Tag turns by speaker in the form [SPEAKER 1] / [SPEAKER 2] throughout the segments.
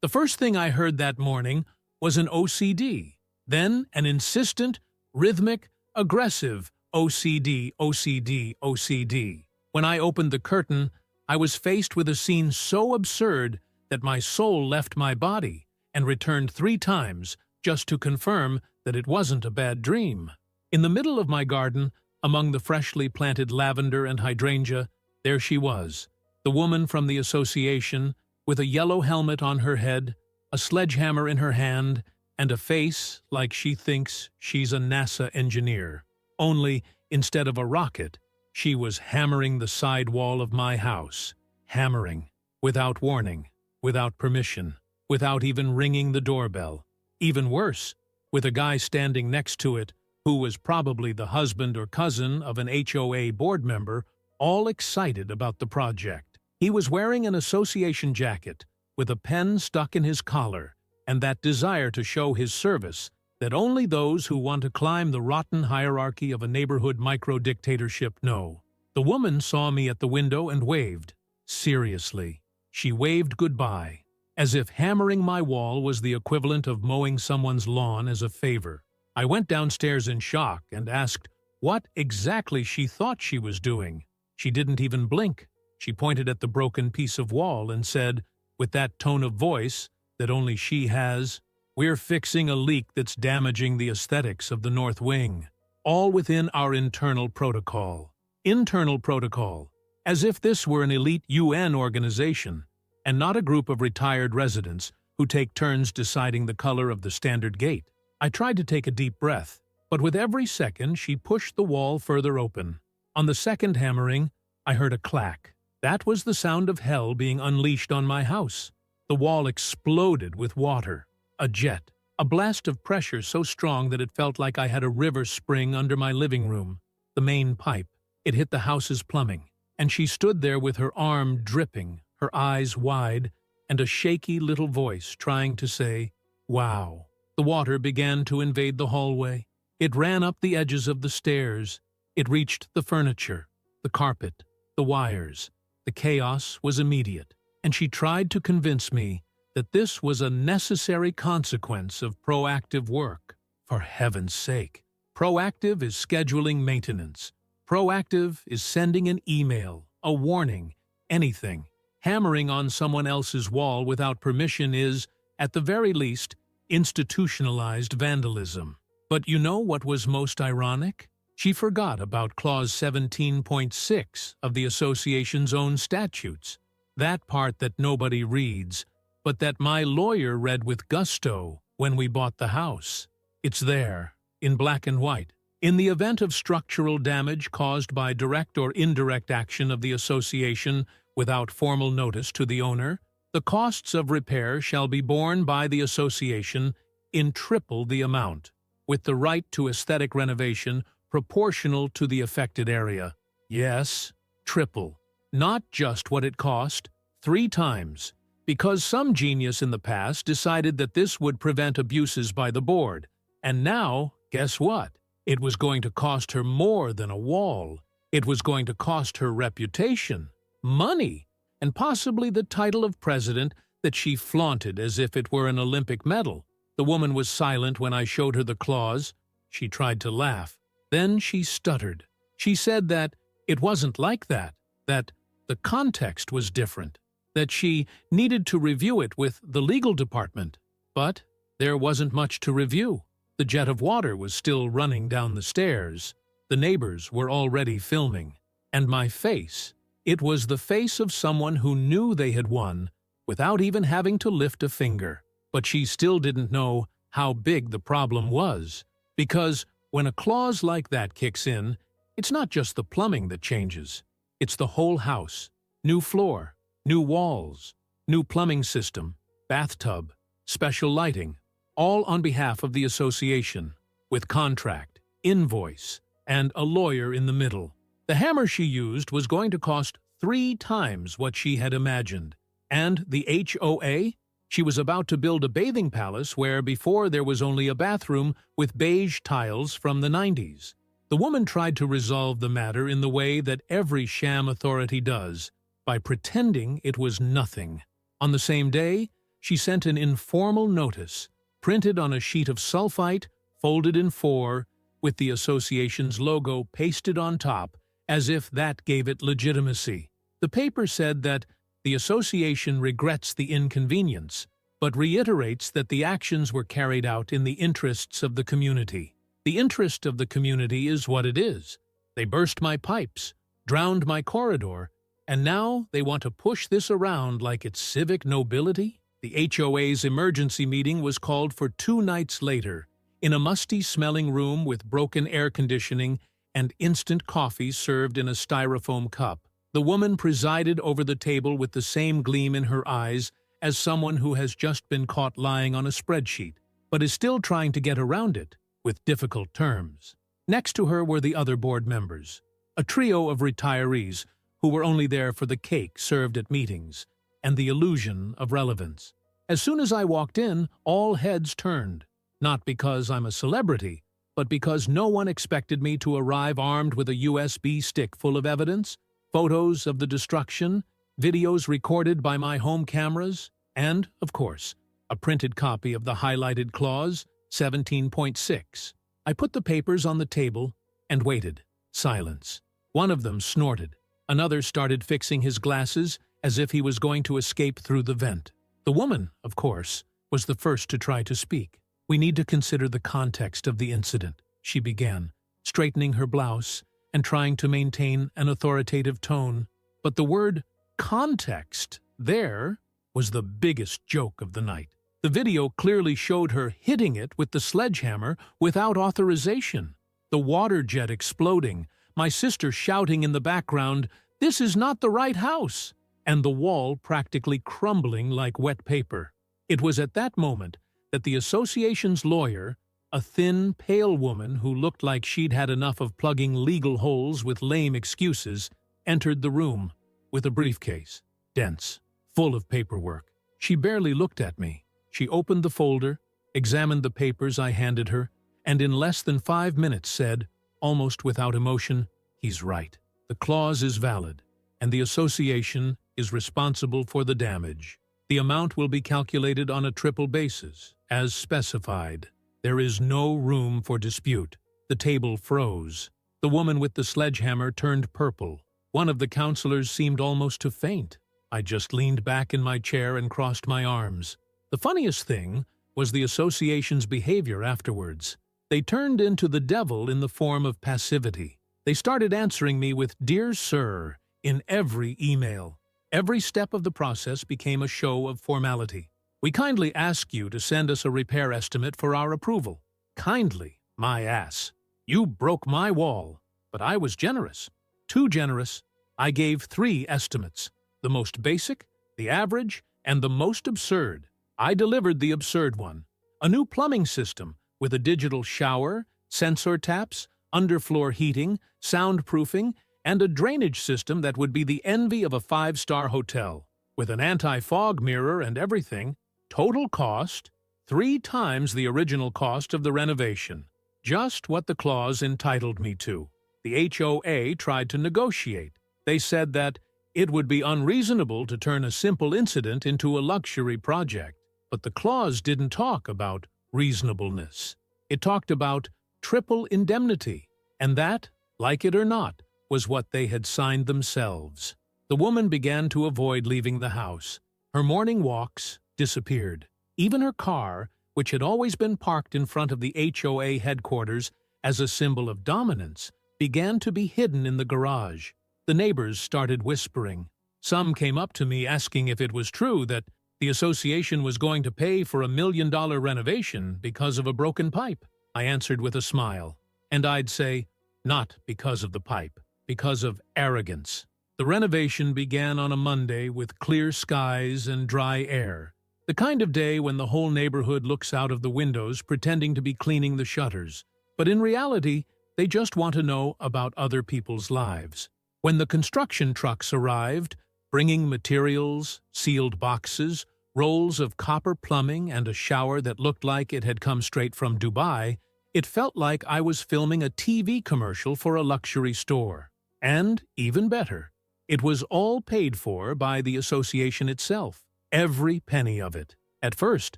[SPEAKER 1] The first thing I heard that morning was an OCD, then an insistent, rhythmic, aggressive OCD, OCD, OCD. When I opened the curtain, I was faced with a scene so absurd that my soul left my body and returned 3 times just to confirm that it wasn't a bad dream. In the middle of my garden, among the freshly planted lavender and hydrangea, there she was, the woman from the association, with a yellow helmet on her head, a sledgehammer in her hand, and a face like she thinks she's a NASA engineer. Only, instead of a rocket, she was hammering the side wall of my house. Hammering. Without warning. Without permission. Without even ringing the doorbell. Even worse, with a guy standing next to it who was probably the husband or cousin of an HOA board member, all excited about the project. He was wearing an association jacket, with a pen stuck in his collar, and that desire to show his service that only those who want to climb the rotten hierarchy of a neighborhood micro-dictatorship know. The woman saw me at the window and waved. Seriously. She waved goodbye, as if hammering my wall was the equivalent of mowing someone's lawn as a favor. I went downstairs in shock and asked what exactly she thought she was doing. She didn't even blink. She pointed at the broken piece of wall and said, with that tone of voice that only she has, "We're fixing a leak that's damaging the aesthetics of the North Wing. All within our internal protocol." Internal protocol. As if this were an elite UN organization, and not a group of retired residents who take turns deciding the color of the standard gate. I tried to take a deep breath, but with every second she pushed the wall further open. On the second hammering, I heard a clack. That was the sound of hell being unleashed on my house. The wall exploded with water. A jet. A blast of pressure so strong that it felt like I had a river spring under my living room. The main pipe. It hit the house's plumbing. And she stood there with her arm dripping, her eyes wide, and a shaky little voice trying to say, "Wow." The water began to invade the hallway. It ran up the edges of the stairs. It reached the furniture, the carpet, the wires. The chaos was immediate, and she tried to convince me that this was a necessary consequence of proactive work. For heaven's sake. Proactive is scheduling maintenance. Proactive is sending an email, a warning, anything. Hammering on someone else's wall without permission is, at the very least, institutionalized vandalism. But you know what was most ironic? She forgot about Clause 17.6 of the association's own statutes, that part that nobody reads, but that my lawyer read with gusto when we bought the house. It's there, in black and white. In the event of structural damage caused by direct or indirect action of the association without formal notice to the owner, the costs of repair shall be borne by the association in triple the amount, with the right to aesthetic renovation proportional to the affected area. Yes, triple. Not just what it cost, 3 times, because some genius in the past decided that this would prevent abuses by the board. And now, guess what? It was going to cost her more than a wall. It was going to cost her reputation, money, and possibly the title of president that she flaunted as if it were an Olympic medal. The woman was silent when I showed her the clause. She tried to laugh. Then she stuttered. She said that it wasn't like that the context was different, that she needed to review it with the legal department. But there wasn't much to review. The jet of water was still running down the stairs. The neighbors were already filming. And my face, it was the face of someone who knew they had won without even having to lift a finger. But she still didn't know how big the problem was, because when a clause like that kicks in, it's not just the plumbing that changes. It's the whole house. New floor, new walls, new plumbing system, bathtub, special lighting, all on behalf of the association, with contract, invoice, and a lawyer in the middle. The hammer she used was going to cost 3 times what she had imagined. And the HOA? She was about to build a bathing palace where before there was only a bathroom with beige tiles from the 90s. The woman tried to resolve the matter in the way that every sham authority does, by pretending it was nothing. On the same day, She sent an informal notice, printed on a sheet of sulfite, folded in four, with the association's logo pasted on top, as if that gave it legitimacy. The paper said that the association regrets the inconvenience, but reiterates that the actions were carried out in the interests of the community. The interest of the community is what it is. They burst my pipes, drowned my corridor, and now they want to push this around like it's civic nobility? The HOA's emergency meeting was called for 2 nights later, in a musty-smelling room with broken air conditioning and instant coffee served in a styrofoam cup. The woman presided over the table with the same gleam in her eyes as someone who has just been caught lying on a spreadsheet, but is still trying to get around it, with difficult terms. Next to her were the other board members, a trio of retirees who were only there for the cake served at meetings and the illusion of relevance. As soon as I walked in, all heads turned, not because I'm a celebrity, but because no one expected me to arrive armed with a USB stick full of evidence, photos of the destruction, videos recorded by my home cameras, and, of course, a printed copy of the highlighted clause, 17.6. I put the papers on the table and waited. Silence. One of them snorted. Another started fixing his glasses as if he was going to escape through the vent. The woman, of course, was the first to try to speak. "We need to consider the context of the incident," she began, straightening her blouse and trying to maintain an authoritative tone. But the word context there was the biggest joke of the night. The video clearly showed her hitting it with the sledgehammer without authorization, the water jet exploding, my sister shouting in the background, "This is not the right house," and the wall practically crumbling like wet paper. It was at that moment that the association's lawyer, a thin, pale woman who looked like she'd had enough of plugging legal holes with lame excuses, entered the room with a briefcase, dense, full of paperwork. She barely looked at me. She opened the folder, examined the papers I handed her, and in less than 5 minutes said, almost without emotion, "He's right. The clause is valid, and the association is responsible for the damage. The amount will be calculated on a triple basis, as specified. There is no room for dispute." The table froze. The woman with the sledgehammer turned purple. One of the counselors seemed almost to faint. I just leaned back in my chair and crossed my arms. The funniest thing was the association's behavior afterwards. They turned into the devil in the form of passivity. They started answering me with "Dear Sir" in every email. Every step of the process became a show of formality. "We kindly ask you to send us a repair estimate for our approval." Kindly, my ass. You broke my wall. But I was generous. Too generous. I gave 3 estimates. The most basic, the average, and the most absurd. I delivered the absurd one. A new plumbing system with a digital shower, sensor taps, underfloor heating, soundproofing, and a drainage system that would be the envy of a 5-star hotel. With an anti-fog mirror and everything, total cost 3 times the original cost of the renovation. Just what the clause entitled me to. The HOA tried to negotiate. They said that it would be unreasonable to turn a simple incident into a luxury project. But the clause didn't talk about reasonableness. It talked about triple indemnity, and that, like it or not, was what they had signed themselves. The woman began to avoid leaving the house. Her morning walks disappeared. Even her car, which had always been parked in front of the HOA headquarters as a symbol of dominance, began to be hidden in the garage. The neighbors started whispering. Some came up to me asking if it was true that the association was going to pay for a $1 million renovation because of a broken pipe. I answered with a smile, and I'd say, not because of the pipe, because of arrogance. The renovation began on a Monday with clear skies and dry air, the kind of day when the whole neighborhood looks out of the windows pretending to be cleaning the shutters, but in reality, they just want to know about other people's lives. When the construction trucks arrived, bringing materials, sealed boxes, rolls of copper plumbing, and a shower that looked like it had come straight from Dubai, it felt like I was filming a TV commercial for a luxury store. And, even better, it was all paid for by the association itself. Every penny of it. At first,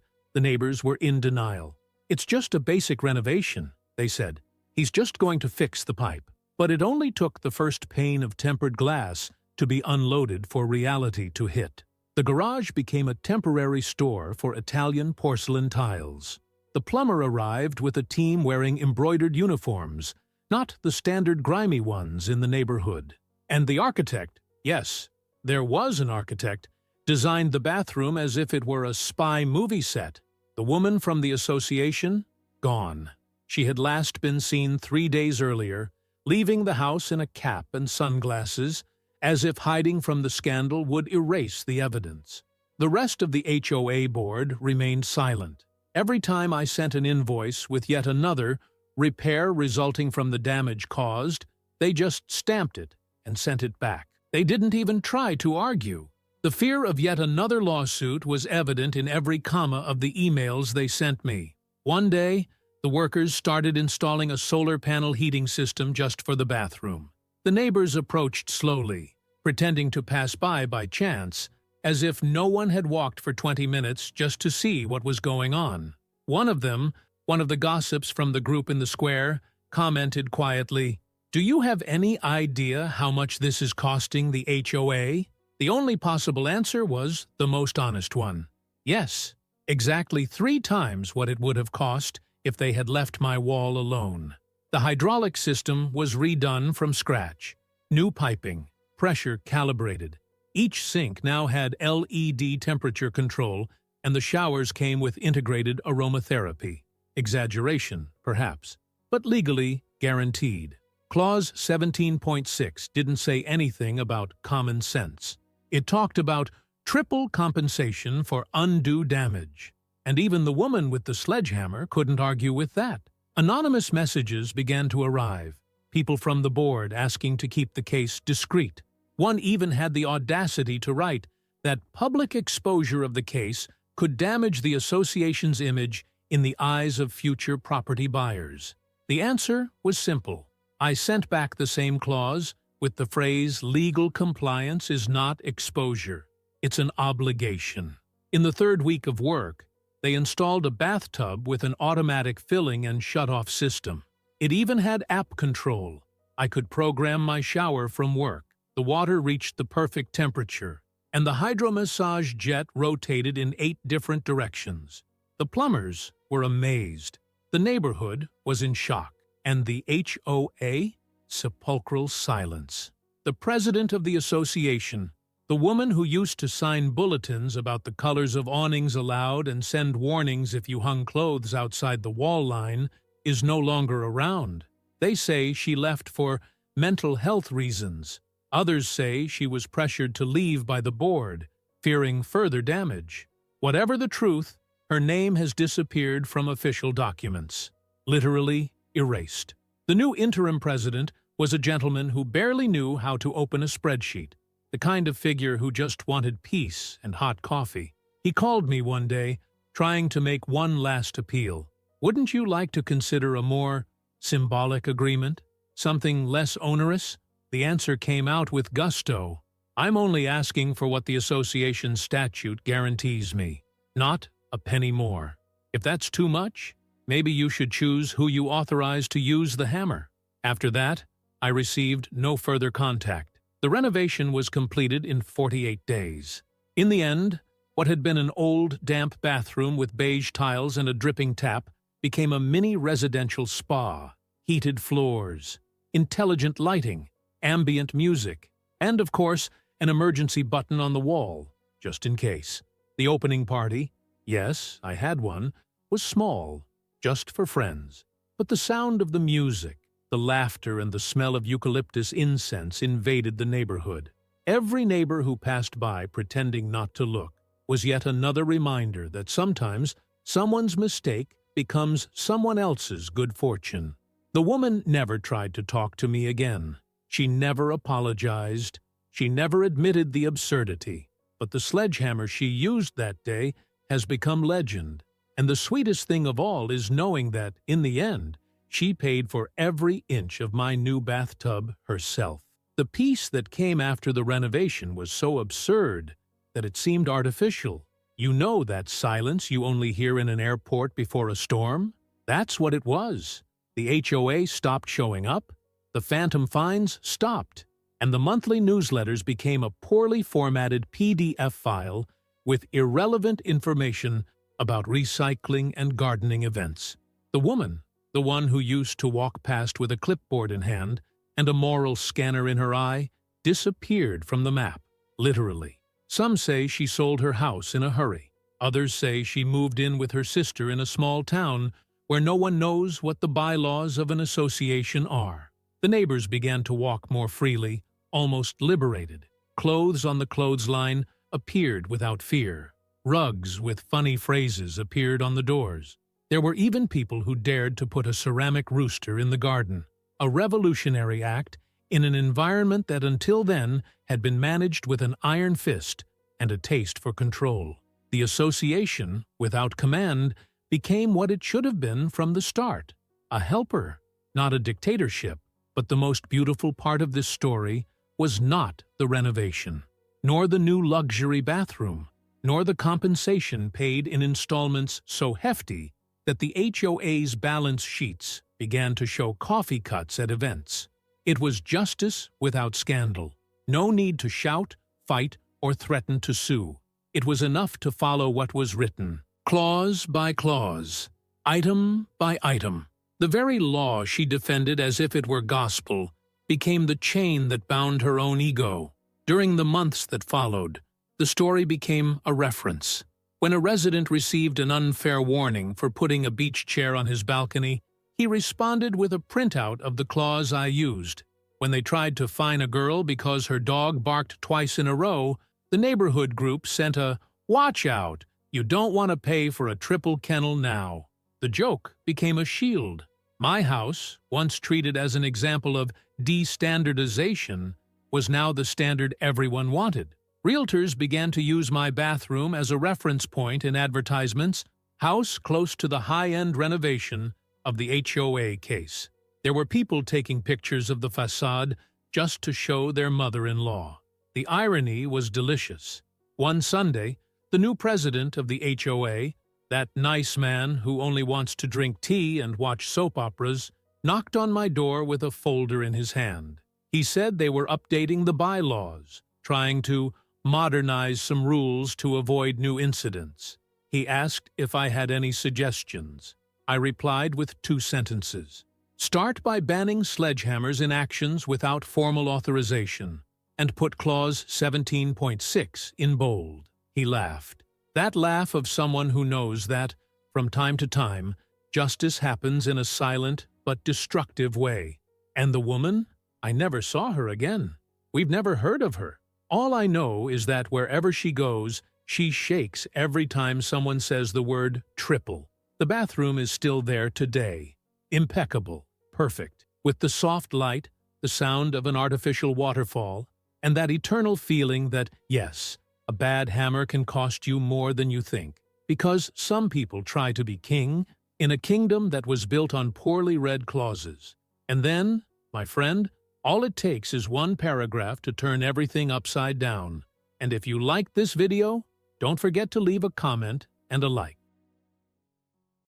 [SPEAKER 1] the neighbors were in denial. "It's just a basic renovation," they said. "He's just going to fix the pipe." But it only took the first pane of tempered glass to be unloaded for reality to hit. The garage became a temporary store for Italian porcelain tiles. The plumber arrived with a team wearing embroidered uniforms, not the standard grimy ones in the neighborhood. And the architect, yes, there was an architect, designed the bathroom as if it were a spy movie set. The woman from the association? Gone. She had last been seen 3 days earlier, leaving the house in a cap and sunglasses, as if hiding from the scandal would erase the evidence. The rest of the HOA board remained silent. Every time I sent an invoice with yet another repair resulting from the damage caused, they just stamped it and sent it back. They didn't even try to argue. The fear of yet another lawsuit was evident in every comma of the emails they sent me. One day, the workers started installing a solar panel heating system just for the bathroom. The neighbors approached slowly, pretending to pass by chance, as if no one had walked for 20 minutes just to see what was going on. One of them, one of the gossips from the group in the square, commented quietly, "Do you have any idea how much this is costing the HOA?" The only possible answer was the most honest one. Yes, exactly 3 times what it would have cost if they had left my wall alone. The hydraulic system was redone from scratch. New piping, pressure calibrated. Each sink now had LED temperature control, and the showers came with integrated aromatherapy. Exaggeration, perhaps, but legally guaranteed. Clause 17.6 didn't say anything about common sense. It talked about triple compensation for undue damage. And even the woman with the sledgehammer couldn't argue with that. Anonymous messages began to arrive, people from the board asking to keep the case discreet. One even had the audacity to write that public exposure of the case could damage the association's image in the eyes of future property buyers. The answer was simple. I sent back the same clause with the phrase, "Legal compliance is not exposure. It's an obligation." In the 3rd week of work, they installed a bathtub with an automatic filling and shut-off system. It even had app control. I could program my shower from work. The water reached the perfect temperature, and the hydromassage jet rotated in 8 different directions. The plumbers were amazed. The neighborhood was in shock, and the HOA? Sepulchral silence. The president of the association, the woman who used to sign bulletins about the colors of awnings allowed and send warnings if you hung clothes outside the wall line, is no longer around. They say she left for mental health reasons. Others say she was pressured to leave by the board, fearing further damage. Whatever the truth, her name has disappeared from official documents. Literally erased. The new interim president was a gentleman who barely knew how to open a spreadsheet, the kind of figure who just wanted peace and hot coffee. He called me one day, trying to make one last appeal. "Wouldn't you like to consider a more symbolic agreement? Something less onerous?" The answer came out with gusto. "I'm only asking for what the association statute guarantees me, not a penny more. If that's too much, maybe you should choose who you authorize to use the hammer." After that, I received no further contact. The renovation was completed in 48 days. In the end, what had been an old, damp bathroom with beige tiles and a dripping tap became a mini residential spa, heated floors, intelligent lighting, ambient music, and, of course, an emergency button on the wall, just in case. The opening party, yes, I had one, was small, just for friends. But the sound of the music, the laughter and the smell of eucalyptus incense invaded the neighborhood. Every neighbor who passed by pretending not to look was yet another reminder that sometimes someone's mistake becomes someone else's good fortune. The woman never tried to talk to me again. She never apologized. She never admitted the absurdity. But the sledgehammer she used that day has become legend. And the sweetest thing of all is knowing that, in the end, she paid for every inch of my new bathtub herself. The piece that came after the renovation was so absurd that it seemed artificial. You know that silence you only hear in an airport before a storm? That's what it was. The HOA stopped showing up, the phantom fines stopped, and the monthly newsletters became a poorly formatted PDF file with irrelevant information about recycling and gardening events. The woman, the one who used to walk past with a clipboard in hand and a moral scanner in her eye, disappeared from the map, literally. Some say she sold her house in a hurry. Others say she moved in with her sister in a small town where no one knows what the bylaws of an association are. The neighbors began to walk more freely, almost liberated. Clothes on the clothesline appeared without fear. Rugs with funny phrases appeared on the doors. There were even people who dared to put a ceramic rooster in the garden, a revolutionary act in an environment that until then had been managed with an iron fist and a taste for control. The association, without command, became what it should have been from the start, a helper, not a dictatorship. But the most beautiful part of this story was not the renovation, nor the new luxury bathroom, nor the compensation paid in installments so hefty that the HOA's balance sheets began to show coffee cuts at events. It was justice without scandal. No need to shout, fight, or threaten to sue. It was enough to follow what was written, clause by clause, item by item. The very law she defended as if it were gospel became the chain that bound her own ego. During the months that followed, the story became a reference. When a resident received an unfair warning for putting a beach chair on his balcony, he responded with a printout of the clause I used. When they tried to fine a girl because her dog barked twice in a row, the neighborhood group sent a "Watch out! You don't want to pay for a triple kennel now." The joke became a shield. My house, once treated as an example of de-standardization, was now the standard everyone wanted. Realtors began to use my bathroom as a reference point in advertisements, house close to the high-end renovation of the HOA case. There were people taking pictures of the facade just to show their mother-in-law. The irony was delicious. One Sunday, the new president of the HOA, that nice man who only wants to drink tea and watch soap operas, knocked on my door with a folder in his hand. He said they were updating the bylaws, trying to modernize some rules to avoid new incidents. He asked if I had any suggestions. I replied with 2 sentences. Start by banning sledgehammers in actions without formal authorization, and put clause 17.6 in bold. He laughed. That laugh of someone who knows that, from time to time, justice happens in a silent but destructive way. And the woman? I never saw her again. We've never heard of her. All I know is that wherever she goes, she shakes every time someone says the word triple. The bathroom is still there today. Impeccable, perfect, with the soft light, the sound of an artificial waterfall, and that eternal feeling that, yes, a bad hammer can cost you more than you think, because some people try to be king in a kingdom that was built on poorly read clauses. And then, my friend, all it takes is one paragraph to turn everything upside down. And if you liked this video, don't forget to leave a comment and a like.